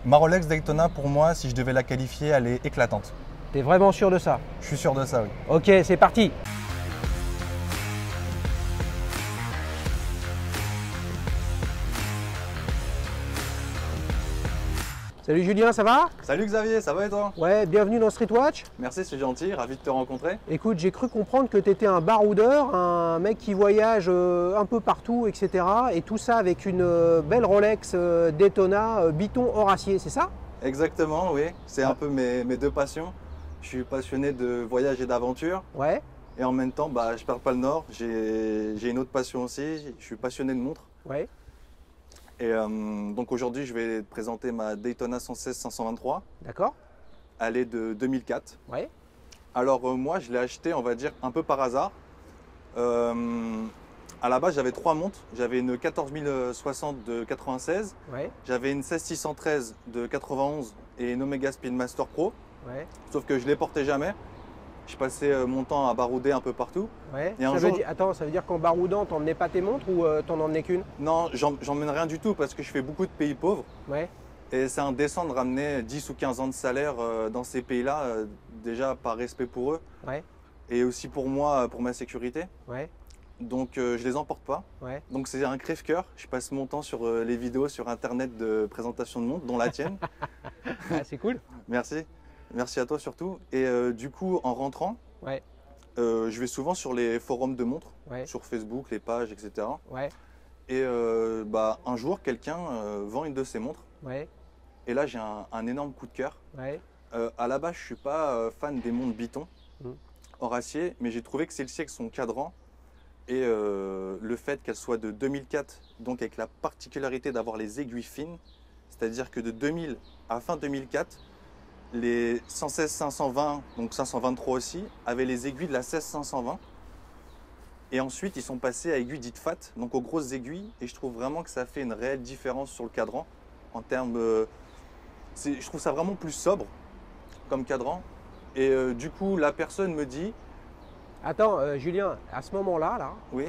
Ma Rolex Daytona, pour moi, si je devais la qualifier, elle est éclatante. T'es vraiment sûr de ça? Je suis sûr de ça, oui. Ok, c'est parti. Salut Julien, ça va? Salut Xavier, ça va et toi? Ouais, bienvenue dans Streetwatch. Merci, c'est gentil, ravi de te rencontrer. Écoute, j'ai cru comprendre que tu étais un baroudeur, un mec qui voyage un peu partout, etc. Et tout ça avec une belle Rolex Daytona Biton Horacier, c'est ça? Exactement, oui. C'est un peu mes deux passions. Je suis passionné de voyage et d'aventure. Ouais. Et en même temps, je ne perds pas le nord. J'ai une autre passion aussi. Je suis passionné de montres. Ouais. Et donc aujourd'hui, je vais te présenter ma Daytona 116-523. D'accord. Elle est de 2004. Ouais. Alors moi, je l'ai achetée, on va dire, un peu par hasard. À la base, j'avais trois montres. J'avais une 14060 de 96. Ouais. J'avais une 16613 de 91 et une Omega Speedmaster Pro. Ouais. Sauf que je ne les portais jamais. Je passais mon temps à barouder un peu partout. Ouais. Et un jour... Attends, ça veut dire qu'en baroudant, t'emmenais pas tes montres ou t'en emmenais qu'une? Non, j'emmène rien du tout parce que je fais beaucoup de pays pauvres. Ouais. Et c'est indécent de ramener 10 ou 15 ans de salaire dans ces pays-là, déjà par respect pour eux. Ouais. Et aussi pour moi, pour ma sécurité. Ouais. Donc je les emporte pas. Ouais. Donc c'est un crève-cœur. Je passe mon temps sur les vidéos sur internet de présentation de montres, dont la tienne. Ah, c'est cool. Merci. Merci à toi surtout. Et du coup, en rentrant, Ouais. je vais souvent sur les forums de montres, Ouais. sur Facebook, les pages, etc. Ouais. Et un jour, quelqu'un vend une de ces montres. Ouais. Et là, j'ai un énorme coup de cœur. Ouais. À la base, je ne suis pas fan des montres Biton, Mm. Horacier, mais j'ai trouvé que celle-ci, avec son cadran et le fait qu'elle soit de 2004, donc avec la particularité d'avoir les aiguilles fines, c'est-à-dire que de 2000 à fin 2004, les 116-520, donc 523 aussi, avaient les aiguilles de la 16-520. Et ensuite, ils sont passés à aiguilles dites fat, donc aux grosses aiguilles. Et je trouve vraiment que ça fait une réelle différence sur le cadran. En termes, je trouve ça vraiment plus sobre comme cadran. Et du coup, la personne me dit... Attends, Julien, à ce moment-là, Oui.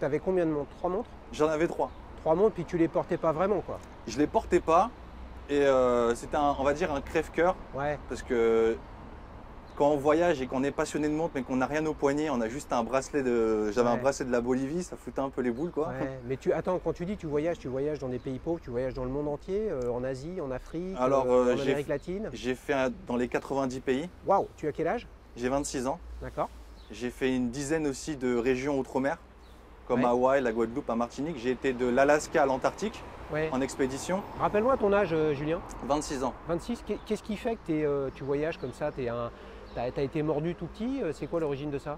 t'avais combien de montres? 3 montres? J'en avais trois. 3 montres, puis tu les portais pas vraiment, quoi. Je les portais pas. Et c'était, on va dire, un crève-cœur. Ouais. Parce que quand on voyage et qu'on est passionné de montre mais qu'on n'a rien au poignet, on a juste un bracelet de... J'avais un bracelet de la Bolivie, ça foutait un peu les boules, quoi. Ouais. Mais attends, quand tu dis tu voyages dans des pays pauvres, tu voyages dans le monde entier, en Asie, en Afrique, Alors, en Amérique latine? J'ai fait dans les 90 pays. Waouh, tu as quel âge? J'ai 26 ans. D'accord. J'ai fait une dizaine aussi de régions outre-mer, comme Ouais. Hawaï, la Guadeloupe, à Martinique. J'ai été de l'Alaska à l'Antarctique Ouais. en expédition. Rappelle-moi ton âge, Julien. 26 ans. 26. Qu'est-ce qui fait que tu voyages comme ça? T'as été mordu tout petit? C'est quoi l'origine de ça?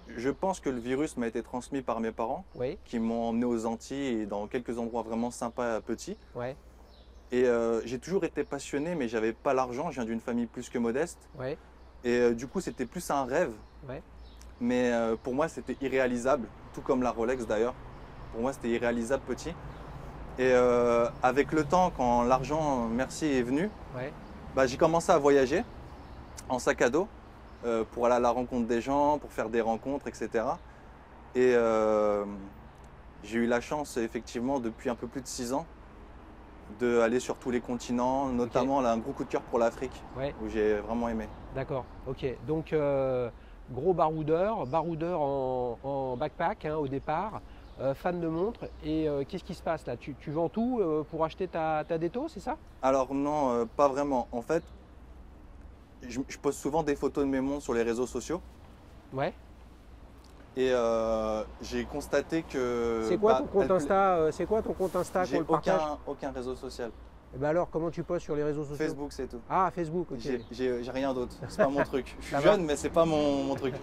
Je pense que le virus m'a été transmis par mes parents, Oui. qui m'ont emmené aux Antilles et dans quelques endroits vraiment sympas petits. Ouais. Et j'ai toujours été passionné, mais j'avais pas l'argent. Je viens d'une famille plus que modeste. Ouais. Et du coup, c'était plus un rêve. Ouais. Mais pour moi, c'était irréalisable, tout comme la Rolex d'ailleurs. Pour moi, c'était irréalisable petit. Et avec le temps, quand l'argent, merci, est venu, Ouais. j'ai commencé à voyager en sac à dos pour aller à la rencontre des gens, pour faire des rencontres, etc. Et j'ai eu la chance, effectivement, depuis un peu plus de 6 ans, d'aller sur tous les continents, notamment là, un gros coup de cœur pour l'Afrique, Ouais. où j'ai vraiment aimé. D'accord. Ok. Donc gros baroudeur en backpack au départ, fan de montres. Et qu'est-ce qui se passe là? Tu vends tout pour acheter ta Déto, c'est ça? Alors non, pas vraiment. En fait, je poste souvent des photos de mes montres sur les réseaux sociaux. Ouais. Et j'ai constaté que... C'est quoi ton compte Insta? C'est quoi ton compte Insta qu'on J'ai le partage? aucun réseau social. Et ben alors, comment tu postes sur les réseaux sociaux? Facebook, c'est tout. Ah, Facebook, ok. J'ai rien d'autre. C'est pas mon truc. Je suis Ça va. jeune, mais c'est pas mon truc.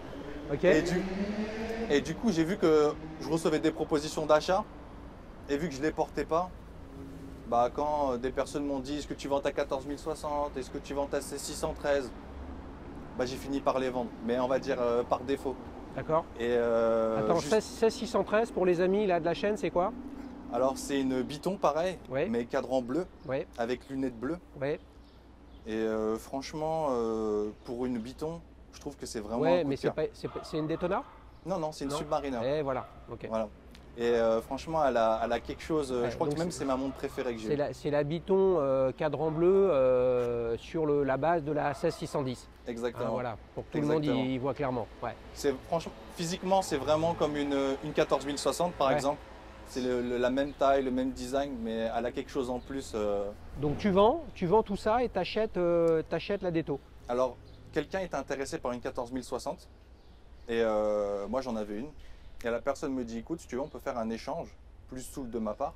Ok. Et du coup, j'ai vu que je recevais des propositions d'achat. Et vu que je les portais pas, quand des personnes m'ont dit est-ce que tu vends ta 14060, est-ce que tu vends ta 613, j'ai fini par les vendre. Mais on va dire par défaut. D'accord. Et Attends, 16613 pour les amis là de la chaîne, c'est quoi? alors c'est une Biton pareil, Ouais. mais cadran bleu, Ouais. avec lunettes bleues. Ouais. Et franchement, pour une Biton, je trouve que c'est vraiment un Ouais, coup mais de cœur. c'est une Daytona? Non, c'est une Non. Submariner. Et voilà. Ok. Voilà. Et franchement, elle a quelque chose. Ouais, Je crois que donc même c'est ma montre préférée que j'ai. c'est la Biton cadran bleu sur la base de la 16610. Hein, Exactement. voilà, pour que tout le Exactement. monde y voit clairement. Ouais. C'est franchement, physiquement, c'est vraiment comme une 14060 par Ouais. exemple. C'est la même taille, le même design, mais elle a quelque chose en plus. Donc tu vends tout ça et t'achètes la Detto. Alors, quelqu'un était intéressé par une 14060 et moi j'en avais une. Et la personne me dit, écoute, si tu veux, on peut faire un échange, plus souple de ma part.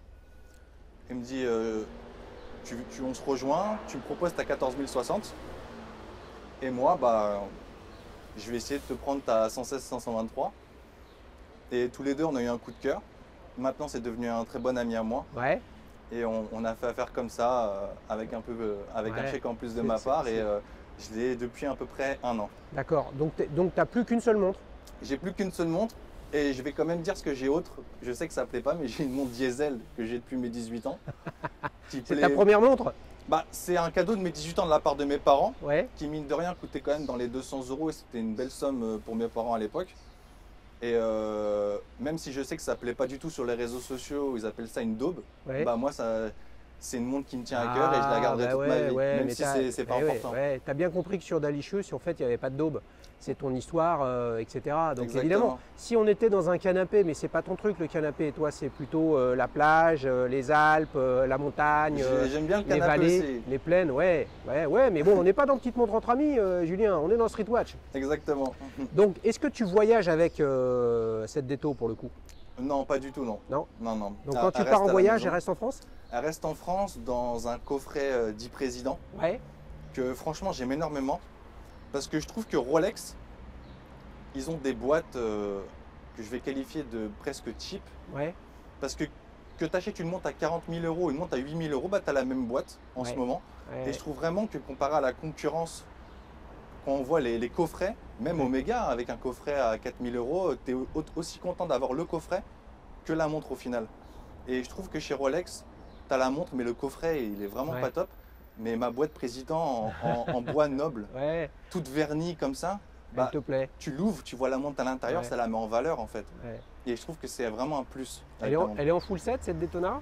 Il me dit, on se rejoint, tu me proposes ta 14060 et moi, bah, je vais essayer de te prendre ta 116-523. Et tous les deux, on a eu un coup de cœur. Maintenant, c'est devenu un très bon ami à moi. Ouais. Et on a fait affaire comme ça, avec un Ouais. chèque en plus de C'est- ma c'est- part. c'est- Et je l'ai depuis à peu près un an. D'accord. Donc t'as plus qu'une seule montre. J'ai plus qu'une seule montre. Et je vais quand même dire ce que j'ai autre. Je sais que ça plaît pas, mais j'ai une montre diesel que j'ai depuis mes 18 ans. Qui C'est plaît- ta première montre. Bah, c'est un cadeau de mes 18 ans de la part de mes parents. Ouais. Qui mine de rien coûtait quand même dans les 200 € et c'était une belle somme pour mes parents à l'époque. Et même si je sais que ça plaît pas du tout sur les réseaux sociaux, ils appellent ça une daube, Ouais. bah moi c'est une montre qui me tient à cœur et je la garderai bah toute ma vie, ouais, même mais si c'est pas important. Ouais. T'as bien compris que sur Dalicieux, en fait, il n'y avait pas de daube. C'est ton histoire, etc. Donc Exactement. évidemment, si on était dans un canapé, mais c'est pas ton truc le canapé, toi c'est plutôt la plage, les Alpes, la montagne, J'aime bien le les canapé vallées, aussi. les plaines, ouais, mais bon, on n'est pas dans Petite Montre entre amis, Julien, on est dans Street Watch. Exactement. Donc, est-ce que tu voyages avec cette Detto pour le coup? Non, pas du tout, non. Non. Non, non. Donc, Elle- quand tu elle pars reste en à la voyage, maison. elle reste en France? Elle reste en France dans un coffret 10 présidents Ouais, que franchement j'aime énormément parce que je trouve que Rolex, ils ont des boîtes que je vais qualifier de presque cheap. ouais, Parce que tu achètes une montre à 40 000 €, une montre à 8 000 €, bah, tu as la même boîte en Ouais. ce moment. ouais. Et je trouve vraiment que comparé à la concurrence, quand on voit les coffrets, même Ouais. Omega avec un coffret à 4 000 €, tu es aussi content d'avoir le coffret que la montre au final. Et je trouve que chez Rolex, tu as la montre, mais le coffret, il est vraiment Ouais. pas top. Mais ma boîte président en bois noble, Ouais, toute vernie comme ça, bah, elle te plaît. tu l'ouvres, tu vois la montre à l'intérieur, Ouais. ça la met en valeur en fait. Ouais. Et je trouve que c'est vraiment un plus. Elle, avec est la en, montre. elle est en full set cette Daytona?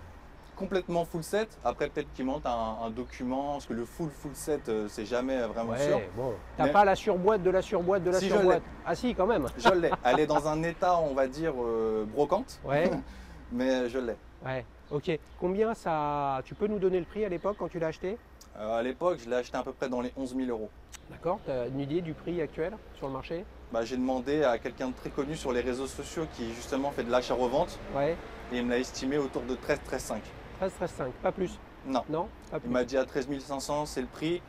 Complètement full set. Après, peut-être qu'il monte un document, parce que le full set, c'est jamais vraiment sûr. Ouais, bon. T'as Mais- pas la surboîte de la surboîte de la Si, je surboîte? Ah si, quand même. Je l'ai. Elle est dans un état, on va dire, brocante, Ouais, mais je l'ai. ouais. Ok. Combien ça... Tu peux nous donner le prix à l'époque quand tu l'as acheté? À l'époque, je l'ai acheté à peu près dans les 11 000 €. D'accord. T'as une idée du prix actuel sur le marché? Bah, j'ai demandé à quelqu'un de très connu sur les réseaux sociaux qui justement fait de l'achat-revente Ouais. et il me l'a estimé autour de 13-13,5. 13,5, pas plus. Non. Non, pas Il plus. m'a dit à 13 500, c'est le prix.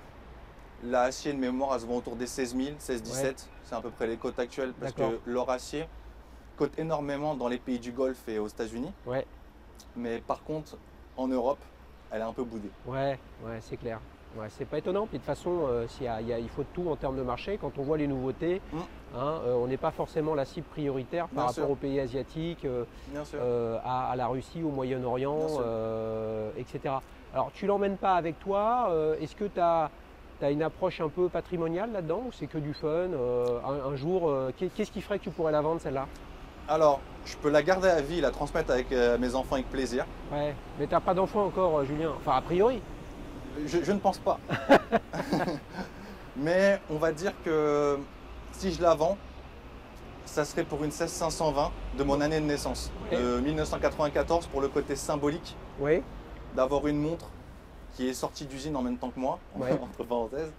La acier de mémoire, elle se vend autour des 16 000, 16-17. Ouais. C'est à peu près les cotes actuelles parce D'accord. que l'or acier cote énormément dans les pays du Golfe et aux États-Unis. Ouais, Mais par contre, en Europe, elle est un peu boudée. ouais, c'est clair. Ouais, c'est pas étonnant. Puis de toute façon, il faut de tout en termes de marché. Quand on voit les nouveautés, Mm. on n'est pas forcément la cible prioritaire par Bien rapport sûr. aux pays asiatiques, Bien sûr. à la Russie, au Bien Moyen-Orient, sûr. etc. Alors, tu l'emmènes pas avec toi. Est-ce que tu as une approche un peu patrimoniale là-dedans ou c'est que du fun? Un jour, qu'est-ce qui ferait que tu pourrais la vendre celle-là? Alors, je peux la garder à vie, la transmettre avec mes enfants avec plaisir. Ouais, mais t'as pas d'enfant encore, Julien. Enfin, a priori. Je ne pense pas. Mais on va dire que si je la vends, ça serait pour une 16520 de mon année de naissance, Ouais. de 1994, pour le côté symbolique Oui. d'avoir une montre qui est sortie d'usine en même temps que moi, Ouais. entre parenthèses.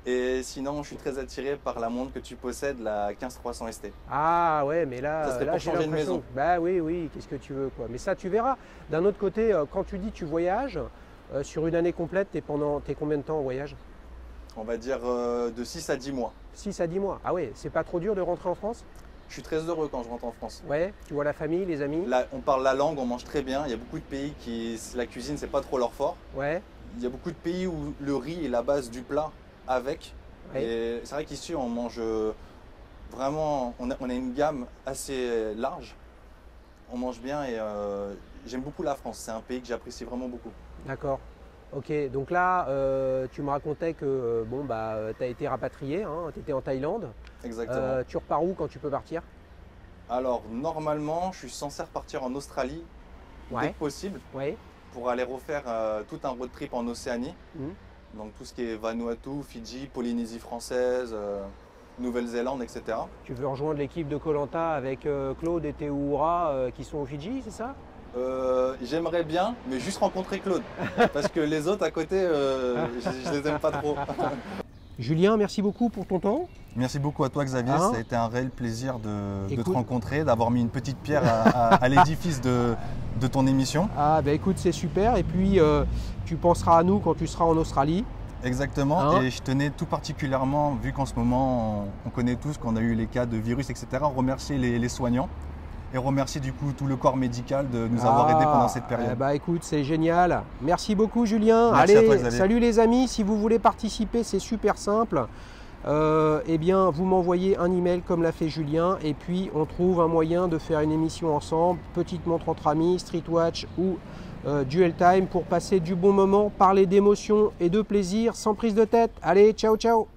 Et sinon, je suis très attiré par la montre que tu possèdes, la 15300 ST. Ah ouais, mais là, Ça serait là, pour j'ai changer de l'impression- maison. Bah oui, qu'est-ce que tu veux quoi. Mais ça, tu verras. D'un autre côté, quand tu dis tu voyages, sur une année complète, t'es combien de temps en voyage? On va dire de 6 à 10 mois. 6 à 10 mois. Ah ouais, c'est pas trop dur de rentrer en France? Je suis très heureux quand je rentre en France. Ouais, tu vois la famille, les amis? Là, on parle la langue, on mange très bien. Il y a beaucoup de pays qui, la cuisine, c'est pas trop leur fort. Ouais, Il y a beaucoup de pays où le riz est la base du plat avec. ouais. Et c'est vrai qu'ici, on mange vraiment, on a une gamme assez large. On mange bien et j'aime beaucoup la France. C'est un pays que j'apprécie vraiment beaucoup. D'accord. Ok, donc là, tu me racontais que tu as été rapatrié, hein, tu étais en Thaïlande. Exactement. Tu repars où quand tu peux partir? Alors, normalement, je suis censé repartir en Australie dès Ouais, que possible ouais. pour aller refaire tout un road trip en Océanie. Mhm. Donc, tout ce qui est Vanuatu, Fidji, Polynésie française, Nouvelle-Zélande, etc. Tu veux rejoindre l'équipe de Koh Lanta avec Claude et Théoura qui sont au Fidji, c'est ça? J'aimerais bien, mais juste rencontrer Claude. Parce que les autres à côté, je les aime pas trop. Julien, merci beaucoup pour ton temps. Merci beaucoup à toi, Xavier. Hein? Ça a été un réel plaisir de te Écoute. rencontrer, d'avoir mis une petite pierre à l'édifice de ton émission. Ah bah écoute, c'est super. Et puis tu penseras à nous quand tu seras en Australie. Exactement. Hein? Et je tenais tout particulièrement, vu qu'en ce moment, on connaît tous qu'on a eu les cas de virus, etc., remercier les soignants et remercier du coup tout le corps médical de nous avoir aidés pendant cette période. Bah écoute, c'est génial. Merci beaucoup Julien. Merci à Allez, toi, Xavier. salut les amis. Si vous voulez participer, c'est super simple. Eh bien, vous m'envoyez un email comme l'a fait Julien et puis on trouve un moyen de faire une émission ensemble, petite montre entre amis, Street Watch ou Duel Time pour passer du bon moment, parler d'émotion et de plaisir sans prise de tête. Allez, ciao ciao.